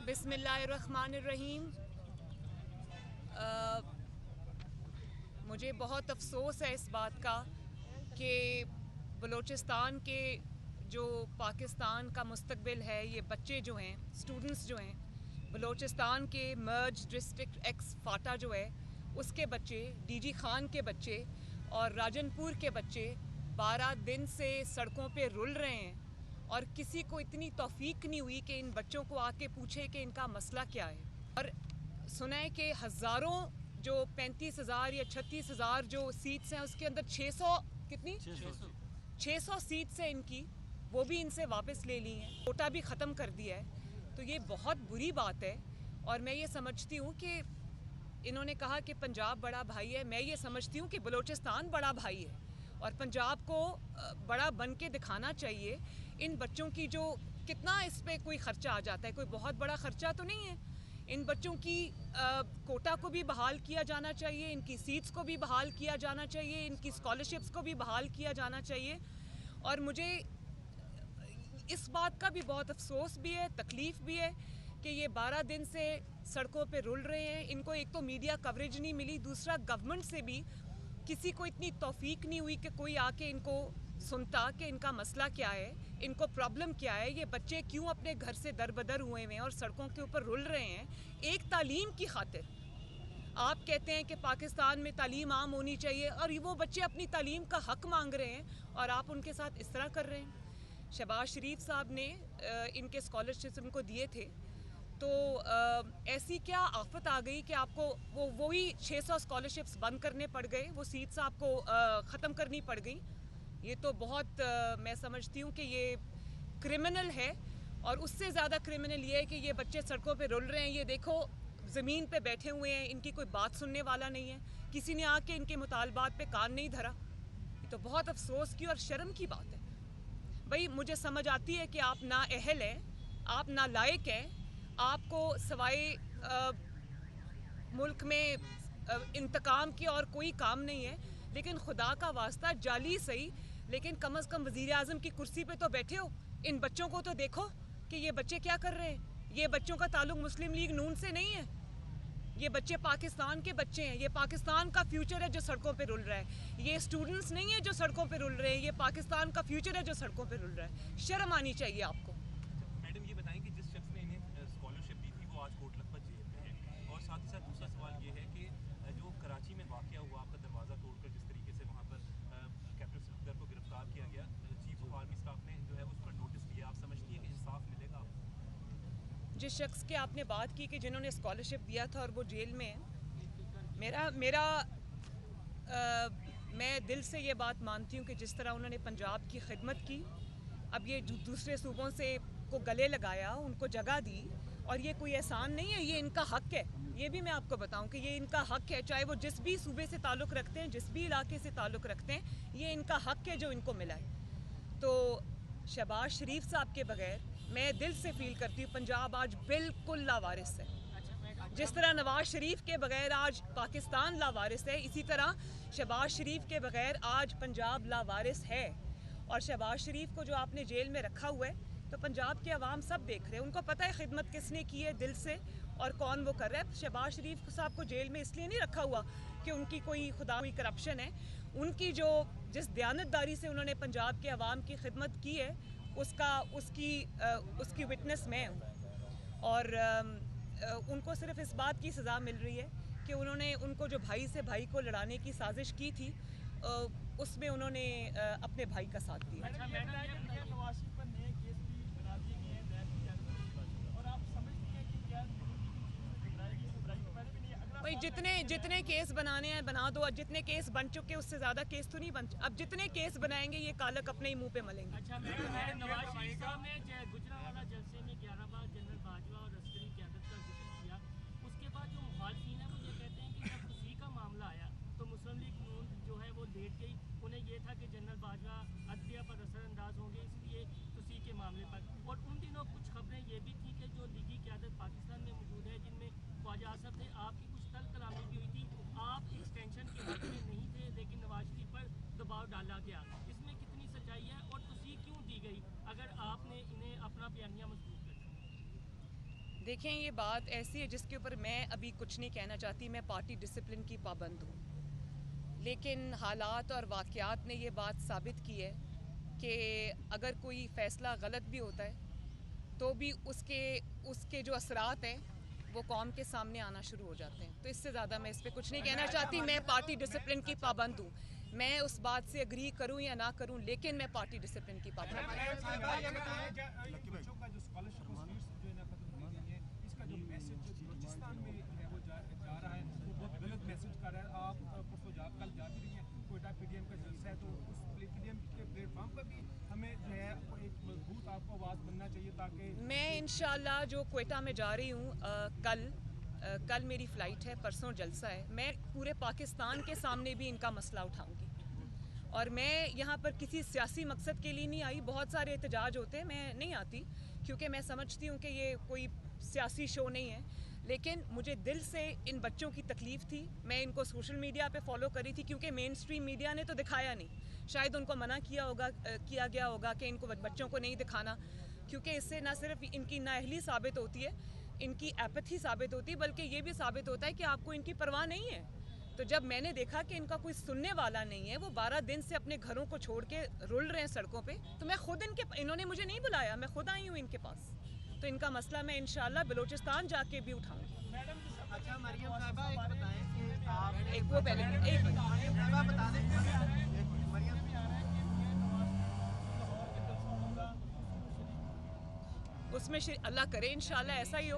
बिस्मिल्लाहिर्रहमानिर्रहीम। मुझे बहुत अफसोस है इस बात का कि बलूचिस्तान के जो पाकिस्तान का मुस्तकबिल है, ये बच्चे जो हैं, स्टूडेंट्स जो हैं, बलूचिस्तान के मर्ज डिस्ट्रिक्ट एक्स फाटा जो है उसके बच्चे, डीजी खान के बच्चे और राजनपुर के बच्चे 12 दिन से सड़कों पे रुल रहे हैं और किसी को इतनी तौफीक नहीं हुई कि इन बच्चों को आके पूछे कि इनका मसला क्या है। और सुना है कि हज़ारों जो 35,000 या 36,000 जो सीट्स हैं उसके अंदर 600 सीट्स हैं इनकी, वो भी इनसे वापस ले ली हैं, कोटा भी ख़त्म कर दिया है। तो ये बहुत बुरी बात है और मैं ये समझती हूँ कि इन्होंने कहा कि पंजाब बड़ा भाई है, मैं ये समझती हूँ कि बलूचिस्तान बड़ा भाई है और पंजाब को बड़ा बन के दिखाना चाहिए। इन बच्चों की जो कितना इस पे कोई ख़र्चा आ जाता है, कोई बहुत बड़ा ख़र्चा तो नहीं है। इन बच्चों की कोटा को भी बहाल किया जाना चाहिए, इनकी सीट्स को भी बहाल किया जाना चाहिए, इनकी स्कॉलरशिप्स को भी बहाल किया जाना चाहिए। और मुझे इस बात का भी बहुत अफसोस भी है, तकलीफ़ भी है कि ये 12 दिन से सड़कों पे रुल रहे हैं। इनको एक तो मीडिया कवरेज नहीं मिली, दूसरा गवर्नमेंट से भी किसी को इतनी तौफीक नहीं हुई कि कोई आके इनको सुनता कि इनका मसला क्या है, इनको प्रॉब्लम क्या है, ये बच्चे क्यों अपने घर से दरबदर हुए हैं और सड़कों के ऊपर रुल रहे हैं एक तालीम की खातिर। आप कहते हैं कि पाकिस्तान में तालीम आम होनी चाहिए और वो बच्चे अपनी तालीम का हक मांग रहे हैं और आप उनके साथ इस तरह कर रहे हैं। शहबाज शरीफ साहब ने इनके स्कॉलरशिप्स उनको दिए थे, तो ऐसी क्या आफत आ गई कि आपको वही 600 स्कॉलरशिप्स बंद करने पड़ गए, वो सीट्स आपको ख़त्म करनी पड़ गई। ये तो बहुत मैं समझती हूँ कि ये क्रिमिनल है और उससे ज़्यादा क्रिमिनल ये है कि ये बच्चे सड़कों पे रुल रहे हैं। ये देखो ज़मीन पे बैठे हुए हैं, इनकी कोई बात सुनने वाला नहीं है, किसी ने आके इनके मुतालबात पे कान नहीं धरा। ये तो बहुत अफसोस की और शर्म की बात है। भाई मुझे समझ आती है कि आप नाअहल हैं, आप नालायक हैं, आपको सवाए मुल्क में इंतकाम की और कोई काम नहीं है, लेकिन खुदा का वास्ता जाली सही, लेकिन कम से कम वज़ीर आज़म की कुर्सी पे तो बैठे हो। इन बच्चों को तो देखो कि ये बच्चे क्या कर रहे हैं। ये बच्चों का ताल्लुक मुस्लिम लीग नून से नहीं है, ये बच्चे पाकिस्तान के बच्चे हैं, ये पाकिस्तान का फ्यूचर है जो सड़कों पे रुल रहा है। ये स्टूडेंट्स नहीं है जो सड़कों पे रुल रहे हैं, ये पाकिस्तान का फ्यूचर है जो सड़कों पे रुल रहा है। शर्म आनी चाहिए आपको। मैडम ये बताएं कि जिस शख्स ने इन्हें स्कॉलरशिप दी थी वो आज कोट लखपत जेल में है, और साथ ही साथ दूसरा सवाल ये है कि जो कराची में वाक़या हुआ, आपका दरवाज़ा तोड़कर जिस तरीके से वहाँ पर कैप्टन सफदर को गिरफ्तार किया गया, चीफ ऑफ आर्मी स्टाफ ने जो है उस पर नोटिस लिया, आप समझती हैं कि इंसाफ मिलेगा आपको? जिस शख्स की आपने बात की कि जिन्होंने स्कॉलरशिप दिया था और वो जेल में है, मैं दिल से ये बात मानती हूँ कि जिस तरह उन्होंने पंजाब की खिदमत की, अब ये दूसरे सूबों से को गले लगाया, उनको जगह दी, और ये कोई एहसान नहीं है, ये इनका हक है। ये भी मैं आपको बताऊं कि ये इनका हक है, चाहे वो जिस भी सूबे से ताल्लुक़ रखते हैं, जिस भी इलाके से ताल्लुक़ रखते हैं, ये इनका हक है जो इनको मिला है। तो शहबाज शरीफ साहब के बगैर मैं दिल से फील करती हूँ पंजाब आज बिल्कुल लावारिस है। जिस तरह नवाज शरीफ के बगैर आज पाकिस्तान लावारिस है, इसी तरह शहबाज शरीफ के बगैर आज पंजाब लावारिस है। और शहबाज शरीफ को जो आपने जेल में रखा हुआ है, तो पंजाब के अवाम सब देख रहे हैं, उनको पता है खिदमत किसने की है दिल से और कौन वो कर रहा है। शहबाज शरीफ साहब को जेल में इसलिए नहीं रखा हुआ कि उनकी कोई खुदा हुई करप्शन है, उनकी जो जिस दयानतदारी से उन्होंने पंजाब के अवाम की खिदमत की है उसकी विटनेस मैं हूँ। और उनको सिर्फ इस बात की सज़ा मिल रही है कि उन्होंने उनको जो भाई से भाई को लड़ाने की साजिश की थी, उसमें उन्होंने अपने भाई का साथ दिया। भाई जितने केस बनाने हैं बना दो, जितने केस बन चुके उससे ज़्यादा केस तो नहीं बन, अब जितने केस बनाएंगे ये कालक अपने ही मुंह पे मलेंगे। अच्छा मैडम, नवाज शरीफ साहब ने गुजरांवाला जलसे में 11 बार जनरल बाजवा और अस्करी क़यादत का जिक्र किया। उसके बाद जो मुखालिफिन है वो ये कहते हैं कि जब तुसी का मामला आया तो मुस्लिम लीग नून जो है वो लेट गई। उन्हें ये था कि जनरल बाजवा अदलिया पर असरअंदाज होंगे, इसलिए तुसी के मामले पर। और उन दिनों कुछ खबरें ये भी थी कि जो लीगी क़यादत पाकिस्तान में मौजूद है, जिनमें ख्वाजा आसफ थे, आपकी कुछ तल कलामी भी हुई थी। आप एक्सटेंशन के हक में नहीं थे, लेकिन नवाज शरीफ पर देखें, ये बात ऐसी है जिसके ऊपर मैं अभी कुछ नहीं कहना चाहती। मैं पार्टी डिसिप्लिन की पाबंद हूँ, लेकिन हालात और वाक़यात ने ये बात साबित की है कि अगर कोई फ़ैसला गलत भी होता है तो भी उसके जो असरात हैं वो कौम के सामने आना शुरू हो जाते हैं। तो इससे ज़्यादा मैं इस पर कुछ नहीं कहना चाहती। मैं पार्टी डिसिप्लिन की पाबंद हूँ। मैं उस बात से एग्री करूँ या ना करूँ, लेकिन मैं पार्टी डिसिप्लिन की पाबंद हूँ। बच्चों का जो स्कॉलरशिप जो है ना खत्म हो गई है, इसका जो मैसेज बलूचिस्तान में है वो जा रहा है, वो बहुत गलत मैसेज कर रहा है। आप परसों कल जा भी रही हैं, कोयटा पीडीएम का जलसा है, तो उस पीडीएम के प्लेटफॉर्म पर भी हमें जो है एक मजबूत आपको आवाज़ बनना चाहिए ताकि मैं इंशाल्लाह जो क्वेटा में जा रही हूँ, कल मेरी फ़्लाइट है, परसों जलसा है। मैं पूरे पाकिस्तान के सामने भी इनका मसला उठाऊंगी। और मैं यहाँ पर किसी सियासी मकसद के लिए नहीं आई। बहुत सारे एहतजाज होते हैं, मैं नहीं आती क्योंकि मैं समझती हूँ कि ये कोई सियासी शो नहीं है। लेकिन मुझे दिल से इन बच्चों की तकलीफ़ थी। मैं इनको सोशल मीडिया पे फॉलो करी थी क्योंकि मेन स्ट्रीम मीडिया ने तो दिखाया नहीं। शायद उनको मना किया गया होगा कि इनको बच्चों को नहीं दिखाना, क्योंकि इससे ना सिर्फ इनकी नाअहली साबित होती है, इनकी एपैथी साबित होती है, बल्कि ये भी साबित होता है कि आपको इनकी परवाह नहीं है। तो जब मैंने देखा कि इनका कोई सुनने वाला नहीं है, वो 12 दिन से अपने घरों को छोड़ के रुल रहे हैं सड़कों पे, तो मैं खुद इन्होंने मुझे नहीं बुलाया, मैं खुद आई हूँ इनके पास। तो इनका मसला मैं इंशाल्लाह बलूचिस्तान जाके भी उठाऊंगी। अच्छा मरियम साहिबा, एक बताएं कि आप एक वो पहले एक मरियम साहिबा बता दें मरियम उसमें अल्लाह करे इंशाल्लाह ऐसा ही हो,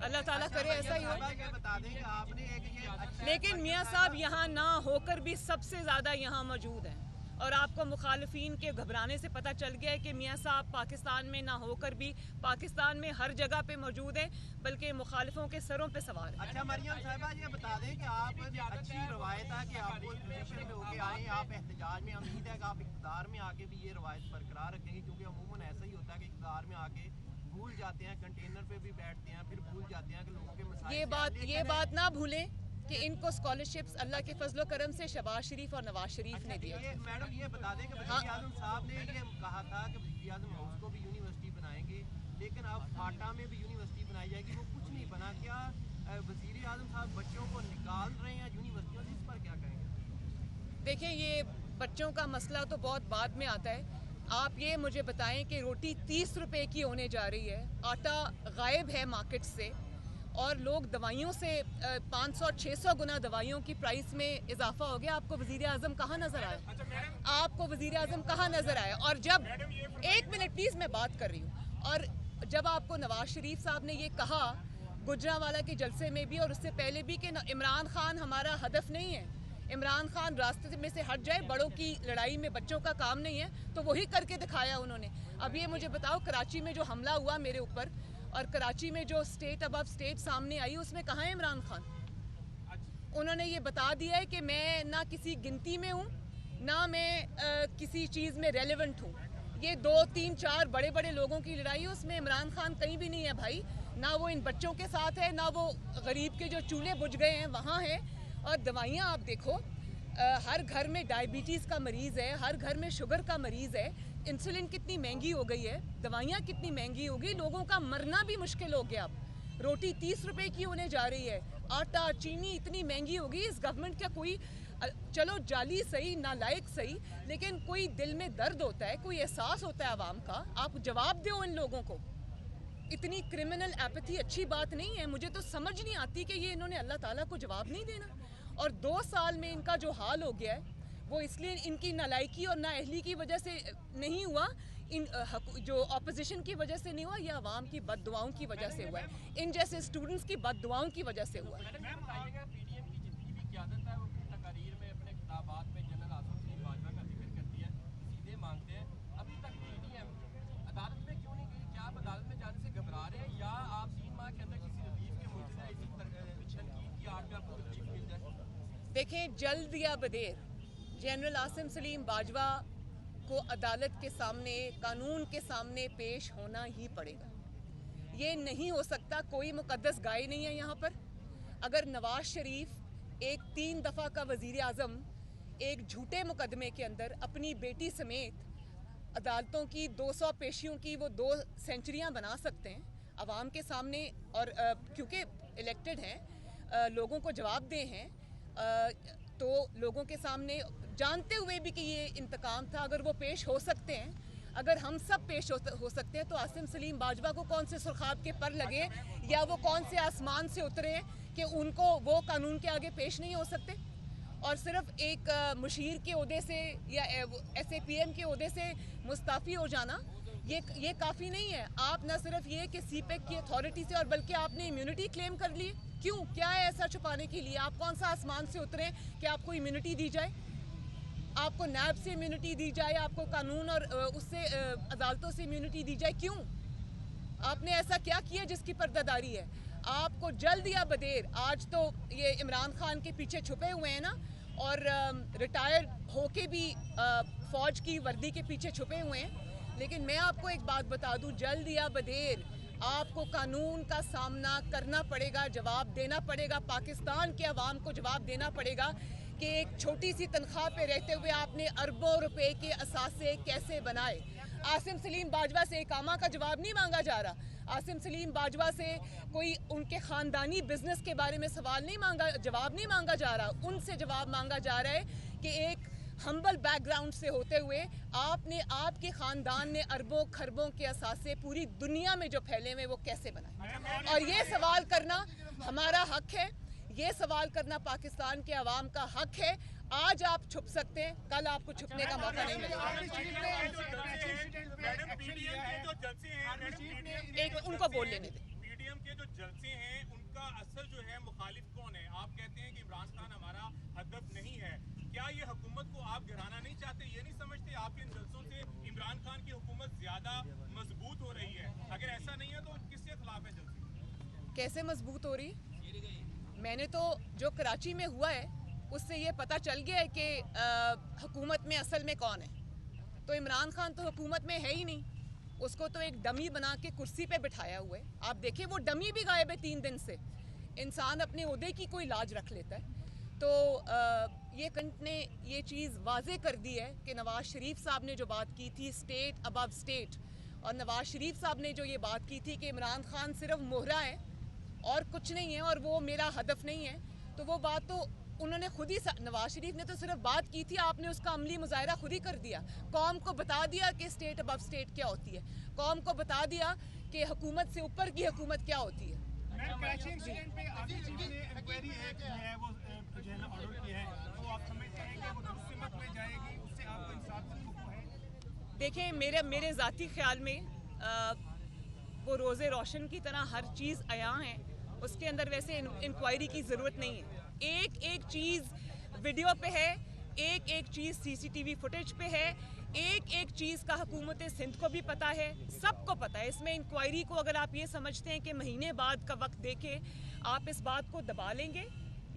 अल्लाह ताला करे ऐसा ही हो। बता दें कि आपने एक ये लेकिन मियाँ साहब यहाँ ना होकर भी सबसे ज़्यादा यहाँ मौजूद हैं, और आपको मुखालिफिन के घबराने से पता चल गया है कि मियाँ साहब पाकिस्तान में ना होकर भी पाकिस्तान में हर जगह पे मौजूद हैं, बल्कि मुखालिफों के सरों पे सवार हैं। अच्छा मरियम साहिबा, ये बता दें कि आप अच्छी रवायत है कि आप पोजीशन में होके आए, आप एहतजाज में, उम्मीद है कि आप इक़्तिदार में आके भी ये रवायत बरकरार रखेंगे, क्योंकि अमूमन ऐसा ही होता है कि इक़्तिदार में आके भूल जाते हैं, कंटेनर पे भी बैठते हैं, फिर भूल जाते हैं कि लोगों के मसाइल। ये बात ना भूलें कि इनको स्कॉलरशिप्स अल्लाह के फजलो करम से शहबाज शरीफ और नवाज शरीफ ने दिया। ये मैडम ये बता दें कि वज़ीर आज़म साहब ने ये कहा था कि वज़ीर आज़म हाउस को भी यूनिवर्सिटी बनाएंगे, लेकिन अब फाटा में भी यूनिवर्सिटी बनाई जाएगी, वो कुछ नहीं बना। क्या वज़ीर आज़म साहब बच्चों को निकाल रहे हैं यूनिवर्सिटियों से, इस पर क्या कहेंगे? देखिए, ये बच्चों का मसला तो बहुत बाद में आता है। आप ये मुझे बताएं कि रोटी 30 रुपए की होने जा रही है, आटा गायब है मार्केट से, और लोग दवाइयों से 500-600 गुना दवाइयों की प्राइस में इजाफा हो गया। आपको वज़ीर आज़म कहाँ नज़र आया? आपको वज़ीर आज़म कहाँ नज़र आया? और जब एक मिनट प्लीज़, मैं बात कर रही हूँ। और जब आपको नवाज शरीफ साहब ने ये कहा गुजरांवाला के जलसे में भी और उससे पहले भी कि इमरान खान हमारा हदफ नहीं है, इमरान खान रास्ते में से हट जाए, बड़ों की लड़ाई में बच्चों का काम नहीं है, तो वही करके दिखाया उन्होंने। अब ये मुझे बताओ, कराची में जो हमला हुआ मेरे ऊपर और कराची में जो स्टेट अबव स्टेट सामने आई, उसमें कहाँ है इमरान खान? उन्होंने ये बता दिया है कि मैं ना किसी गिनती में हूँ, ना मैं किसी चीज़ में रेलेवेंट हूँ। ये 2-3-4 बड़े बड़े लोगों की लड़ाई है, उसमें इमरान खान कहीं भी नहीं है भाई। ना वो इन बच्चों के साथ है, ना वो गरीब के जो चूल्हे बुझ गए हैं वहाँ है। और दवाइयाँ आप देखो, हर घर में डायबिटीज़ का मरीज़ है, हर घर में शुगर का मरीज़ है, इंसुलिन कितनी महंगी हो गई है, दवाइयाँ कितनी महंगी हो गई, लोगों का मरना भी मुश्किल हो गया। अब रोटी 30 रुपए की होने जा रही है, आटा चीनी इतनी महंगी हो गई। इस गवर्नमेंट का कोई, चलो जाली सही, नालायक सही, लेकिन कोई दिल में दर्द होता है, कोई एहसास होता है आवाम का। आप जवाब दो इन लोगों को। इतनी क्रिमिनल एपैथी अच्छी बात नहीं है। मुझे तो समझ नहीं आती कि ये इन्होंने अल्लाह ताला को जवाब नहीं देना। और 2 साल में इनका जो हाल हो गया है, वो इसलिए इनकी नालायकी और नाअहली की वजह से नहीं हुआ, इन जो अपोजिशन की वजह से नहीं हुआ, या अवाम की बददुआओं की वजह से हुआ है, इन जैसे स्टूडेंट्स की बददुआओं की वजह से हुआ है। पीडीएम की जितनी भी क़यादत है वो अपनी तकारीर में, अपने खिताबात में जनरल आसिम सलीम बाजवा का जिक्र करती है, सीधे मांगते हैं। अभी तक पीडीएम अदालत में क्यों नहीं गई? क्या आप अदालत में जाने से घबरा रहे हैं, या आप 3 माह के अंदर किसी रिलीफ के मुझे तनकीद की आड़ में आपको रिलीफ मिल जाए? देखें, जल्द या बदेर जनरल आसिम सलीम बाजवा को अदालत के सामने, कानून के सामने पेश होना ही पड़ेगा। ये नहीं हो सकता, कोई मुकद्दस गाय नहीं है यहाँ पर। अगर नवाज शरीफ एक 3 दफ़ा का वज़ीर आज़म एक झूठे मुकदमे के अंदर अपनी बेटी समेत अदालतों की 200 पेशियों की वो 2 सेंचुरियाँ बना सकते हैं, आवाम के सामने, और क्योंकि इलेक्टेड हैं, लोगों को जवाबदेह हैं, तो लोगों के सामने जानते हुए भी कि ये इंतकाम था, अगर वो पेश हो सकते हैं, अगर हम सब पेश हो सकते हैं, तो आसिम सलीम बाजवा को कौन से सुरखाब के पर लगे या वो कौन से आसमान से उतरे कि उनको वो कानून के आगे पेश नहीं हो सकते? और सिर्फ एक मुशीर के ओहदे से या SAPM के ओहदे से मुस्ताफ़ी हो जाना ये काफ़ी नहीं है। आप न सिर्फ ये कि CPEC की अथॉरिटी से, और बल्कि आपने इम्यूनिटी क्लेम कर ली। क्यों? क्या है ऐसा छुपाने के लिए? आप कौन सा आसमान से उतरे कि आपको इम्यूनिटी दी जाए? आपको नैब से इम्यूनिटी दी जाए, आपको कानून और उससे अदालतों से इम्यूनिटी दी जाए? क्यों? आपने ऐसा क्या किया जिसकी पर्दादारी है? आपको जल्द या बदेर, आज तो ये इमरान खान के पीछे छुपे हुए हैं ना, और रिटायर होके भी फ़ौज की वर्दी के पीछे छुपे हुए हैं, लेकिन मैं आपको एक बात बता दूं, जल्द या बदेर आपको कानून का सामना करना पड़ेगा, जवाब देना पड़ेगा, पाकिस्तान के अवाम को जवाब देना पड़ेगा कि एक छोटी सी तनख्वाह पे रहते हुए आपने अरबों रुपए के असासे कैसे बनाए। आसिम सलीम बाजवा से इकामा का जवाब नहीं मांगा जा रहा, आसिम सलीम बाजवा से कोई उनके ख़ानदानी बिजनेस के बारे में जवाब नहीं मांगा जा रहा, उनसे जवाब मांगा जा रहा है कि एक हम्बल बैकग्राउंड से होते हुए आपके ख़ानदान ने अरबों खरबों के असासे पूरी दुनिया में जो फैले हुए वो कैसे बनाए। और ये सवाल करना हमारा हक है, ये सवाल करना पाकिस्तान के अवाम का हक है। आज आप छुप सकते हैं, कल आपको छुपने का मौका नहीं मिलेगा। एक उनको बोल लेने दें। PDM के जो जलसे हैं उनका असल जो है मुखालिफ कौन है? आप कहते हैं कि इमरान खान हमारा हदफ नहीं है, क्या ये हुकूमत को आप गिराना नहीं चाहते? ये नहीं समझते आपके इन जलसों से इमरान खान की हुकूमत ज्यादा मजबूत हो रही है? अगर ऐसा नहीं है तो किसके खिलाफ है जलसे? कैसे मजबूत हो रही? मैंने तो जो कराची में हुआ है उससे ये पता चल गया है कि हुकूमत में असल में कौन है। तो इमरान खान तो हुकूमत में है ही नहीं, उसको तो एक डमी बना के कुर्सी पे बिठाया हुआ है। आप देखिए वो डमी भी गायब है 3 दिन से। इंसान अपने ओहदे की कोई लाज रख लेता है। तो ये कंट ने ये चीज़ वाजे कर दी है कि नवाज़ शरीफ साहब ने जो बात की थी स्टेट अबव स्टेट, और नवाज़ शरीफ साहब ने जो ये बात की थी कि इमरान खान सिर्फ मोहरा है और कुछ नहीं है और वो मेरा हदफ नहीं है, तो वो बात तो उन्होंने खुद ही, नवाज शरीफ ने तो सिर्फ बात की थी, आपने उसका अमली मुजाहरा खुद ही कर दिया। कौम को बता दिया कि स्टेट अबव स्टेट क्या होती है, कौम को बता दिया कि हुकूमत से ऊपर की हुकूमत क्या होती है। देखें, मेरे ज़ाती ख्याल में वो रोज़े रोशन की तरह हर चीज़ अयां है, उसके अंदर वैसे इंक्वायरी की ज़रूरत नहीं है। एक चीज़ वीडियो पे है, एक चीज़ CCTV फुटेज पे है, एक चीज़ का हुकूमत सिंध को भी पता है, सबको पता है। इसमें इंक्वायरी को अगर आप ये समझते हैं कि महीने बाद का वक्त देके आप इस बात को दबा लेंगे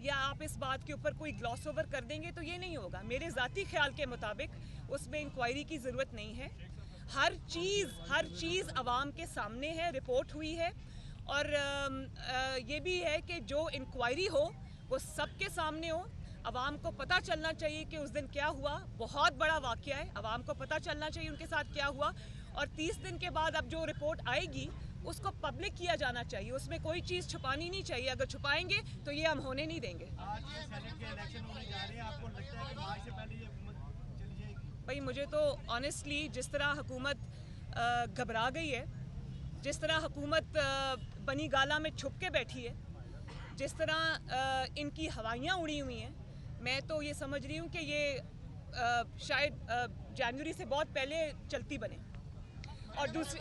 या आप इस बात के ऊपर कोई ग्लॉस ओवर कर देंगे तो ये नहीं होगा। मेरे ज़ाती ख्याल के मुताबिक उसमें इंक्वायरी की ज़रूरत नहीं है। हर चीज़ आवाम के सामने है, रिपोर्ट हुई है, और ये भी है कि जो इंक्वायरी हो वो सबके सामने हो। आवाम को पता चलना चाहिए कि उस दिन क्या हुआ, बहुत बड़ा वाक़या है, आवाम को पता चलना चाहिए उनके साथ क्या हुआ, और 30 दिन के बाद अब जो रिपोर्ट आएगी उसको पब्लिक किया जाना चाहिए, उसमें कोई चीज़ छुपानी नहीं चाहिए। अगर छुपाएंगे तो ये हम होने नहीं देंगे। आज ये सेनेट के इलेक्शन होने जा रहे हैं, आपको लगता है कि मार्च से पहले ये हुकूमत चली जाएगी? भाई मुझे तो ऑनेस्टली जिस तरह हुकूमत घबरा गई है, जिस तरह हुकूमत बनी गाला में छुप के बैठी है, जिस तरह इनकी हवाइयाँ उड़ी हुई हैं, मैं तो ये समझ रही हूँ कि ये शायद जनवरी से बहुत पहले चलती बने। और दूसरी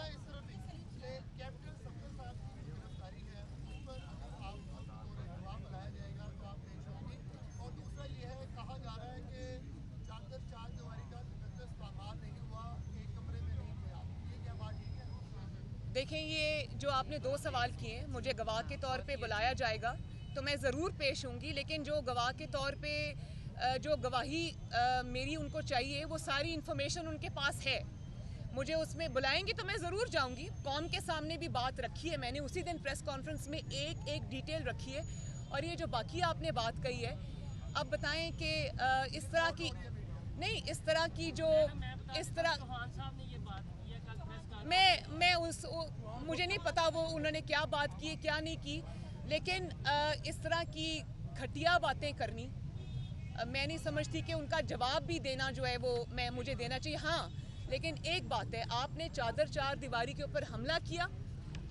देखें, ये जो आपने 2 सवाल किए, मुझे गवाह के तौर पे बुलाया जाएगा तो मैं ज़रूर पेश होंगी, लेकिन जो गवाह के तौर पे जो गवाही मेरी उनको चाहिए वो सारी इन्फॉर्मेशन उनके पास है। मुझे उसमें बुलाएंगे तो मैं ज़रूर जाऊंगी। कौम के सामने भी बात रखी है मैंने, उसी दिन प्रेस कॉन्फ्रेंस में एक डिटेल रखी है। और ये जो बाकी आपने बात कही है, अब बताएं कि इस तरह की जो इस तरह मैं मुझे नहीं पता वो उन्होंने क्या बात की क्या नहीं की, लेकिन इस तरह की घटिया बातें करनी मैं नहीं समझती कि उनका जवाब भी देना जो है वो मुझे देना चाहिए। हाँ, लेकिन एक बात है, आपने चार दीवारी के ऊपर हमला किया,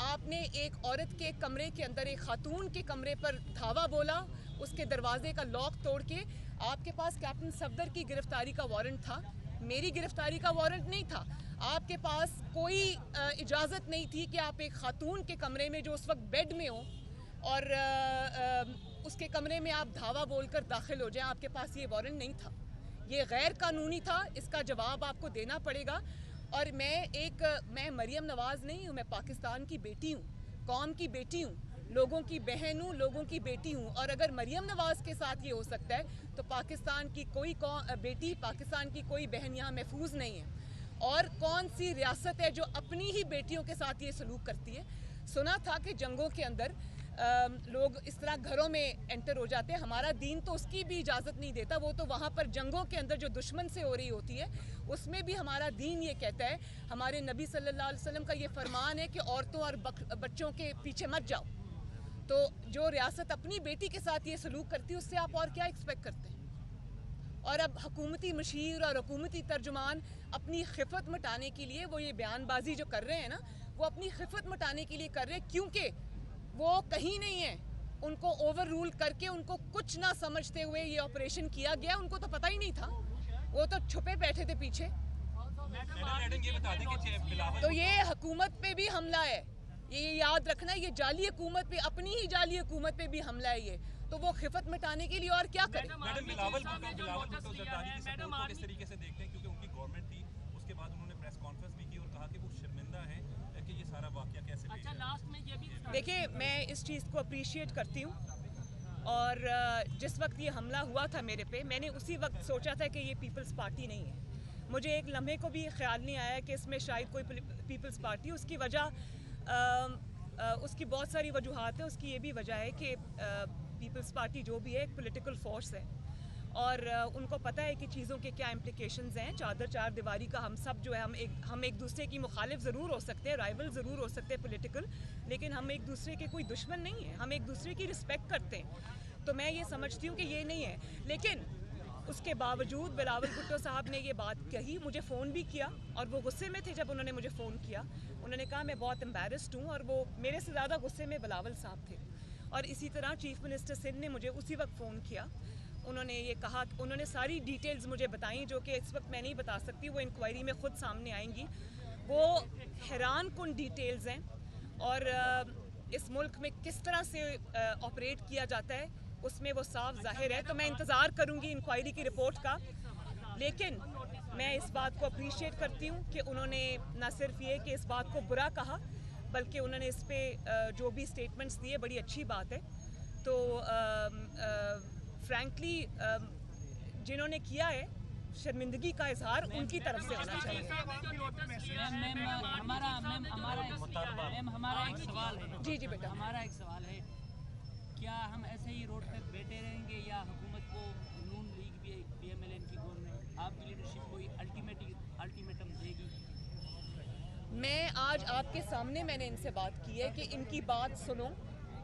आपने एक औरत के कमरे के अंदर एक खातून के कमरे पर धावा बोला, उसके दरवाजे का लॉक तोड़ के। आपके पास कैप्टन सफदर की गिरफ्तारी का वारंट था, मेरी गिरफ्तारी का वारंट नहीं था। आपके पास कोई इजाज़त नहीं थी कि आप एक खातून के कमरे में जो उस वक्त बेड में हो और उसके कमरे में आप धावा बोलकर दाखिल हो जाएं। आपके पास ये वारंट नहीं था, ये गैर कानूनी था, इसका जवाब आपको देना पड़ेगा। और मैं मरियम नवाज़ नहीं हूँ, मैं पाकिस्तान की बेटी हूँ, कौम की बेटी हूँ, लोगों की बहन हूँ, लोगों की बेटी हूँ। और अगर मरियम नवाज़ के साथ ये हो सकता है तो पाकिस्तान की कोई बेटी, पाकिस्तान की कोई बहन यहाँ महफूज नहीं है। और कौन सी रियासत है जो अपनी ही बेटियों के साथ ये सलूक करती है? सुना था कि जंगों के अंदर लोग इस तरह घरों में एंटर हो जाते हैं, हमारा दीन तो उसकी भी इजाज़त नहीं देता। वो तो वहाँ पर जंगों के अंदर जो दुश्मन से हो रही होती है उसमें भी हमारा दीन ये कहता है, हमारे नबी सल्लल्लाहु अलैहि वसल्लम का ये फरमान है कि औरतों और बच्चों के पीछे मत जाओ। तो जो रियासत अपनी बेटी के साथ ये सलूक करती है उससे आप और क्या एक्सपेक्ट करते हैं? और अब हुकूमती मशीर और हुकूमती तर्जुमान अपनी खिफत मिटाने के लिए वो ये बयानबाजी जो कर रहे हैं ना, वो अपनी खिफत मिटाने के लिए कर रहे हैं, क्योंकि वो कहीं नहीं है। उनको ओवर रूल करके, उनको कुछ ना समझते हुए ये ऑपरेशन किया गया। उनको तो पता ही नहीं था, वो तो छुपे बैठे थे पीछे। तो ये हुकूमत पे भी हमला है, ये याद रखना, ये जाली हुकूमत पे, अपनी ही जाली हुकूमत पे भी हमला है ये। तो वो खिफत मिटाने के लिए और क्या करें? मैडम बिलावल भुट्टो जरदारी की सपोर्ट को किस तरीके से देखते हैं, क्योंकि उनकी गवर्नमेंट थी, उसके बाद उन्होंने प्रेस कॉन्फ्रेंस भी की और कहा कि वो शर्मिंदा हैं कि ये सारा वाकया कैसे पेश आया। लास्ट में ये भी देखिए, मैं इस चीज़ को अप्रिशिएट करती हूँ। और जिस वक्त ये हमला हुआ था मेरे पे, मैंने उसी वक्त सोचा था कि ये पीपल्स पार्टी नहीं है। मुझे एक लम्हे को भी ख्याल नहीं आया कि इसमें शायद कोई पीपल्स पार्टी। उसकी वजह उसकी बहुत सारी वजूहात हैं। उसकी ये भी वजह है कि पीपल्स पार्टी जो भी है एक पॉलिटिकल फोर्स है और उनको पता है कि चीज़ों के क्या इम्प्लिकेशंस हैं। चार दीवारी का हम सब जो है, हम एक दूसरे की मुखालिफ ज़रूर हो सकते हैं, राइवल ज़रूर हो सकते हैं पॉलिटिकल, लेकिन हम एक दूसरे के कोई दुश्मन नहीं है, हम एक दूसरे की रिस्पेक्ट करते हैं। तो मैं ये समझती हूँ कि ये नहीं है। लेकिन उसके बावजूद बिलावल भुट्टो साहब ने ये बात कही, मुझे फ़ोन भी किया और वो गुस्से में थे जब उन्होंने मुझे फ़ोन किया। उन्होंने कहा मैं बहुत एम्बैरस्ड हूँ, और वो मेरे से ज़्यादा गुस्से में बिलावल साहब थे। और इसी तरह चीफ़ मिनिस्टर सिंध ने मुझे उसी वक्त फ़ोन किया। उन्होंने ये कहा, उन्होंने सारी डिटेल्स मुझे बताई जो कि इस वक्त मैं नहीं बता सकती, वो इंक्वायरी में ख़ुद सामने आएंगी। वो हैरान कुन डिटेल्स हैं और इस मुल्क में किस तरह से ऑपरेट किया जाता है उसमें वो साफ जाहिर है। तो मैं इंतज़ार करूँगी इंक्वायरी की रिपोर्ट का। लेकिन मैं इस बात को अप्रिशिएट करती हूँ कि उन्होंने न सिर्फ ये कि इस बात को बुरा कहा, बल्कि उन्होंने इस पर जो भी स्टेटमेंट्स दिए, बड़ी अच्छी बात है। तो फ्रैंकली जिन्होंने किया है, शर्मिंदगी का इजहार उनकी तरफ से होना चाहिए। हमारा एक सवाल है। जी बेटा, हमारा एक सवाल है, क्या हम ऐसे ही रोड पर बैठे रहेंगे या हुकूमत को, नून लीग भी PMLN की गवर्नमेंट, आपकी लीडरशिप कोई अल्टीमेटम देगी? मैं आज आपके सामने मैंने इनसे बात की है कि इनकी बात सुनो,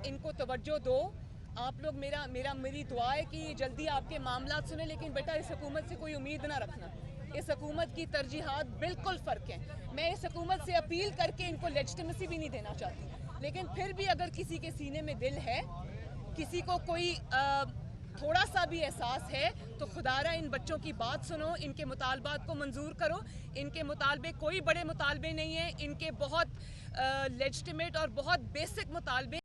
इनको तवज्जो दो। आप लोग मेरी दुआ है कि जल्दी आपके मामलात सुने। लेकिन बेटा, इस हुकूमत से कोई उम्मीद ना रखना। इस हुकूमत की तरजीहात बिल्कुल फ़र्क हैं। मैं इस हुकूमत से अपील करके इनको लेजिटिमेसी भी नहीं देना चाहती, लेकिन फिर भी अगर किसी के सीने में दिल है, किसी को कोई थोड़ा सा भी एहसास है, तो खुदारा इन बच्चों की बात सुनो, इनके मुतालबात को मंजूर करो। इनके मुतालबे कोई बड़े मुतालबे नहीं हैं, इनके बहुत लेजिटिमेट और बहुत बेसिक मुतालबे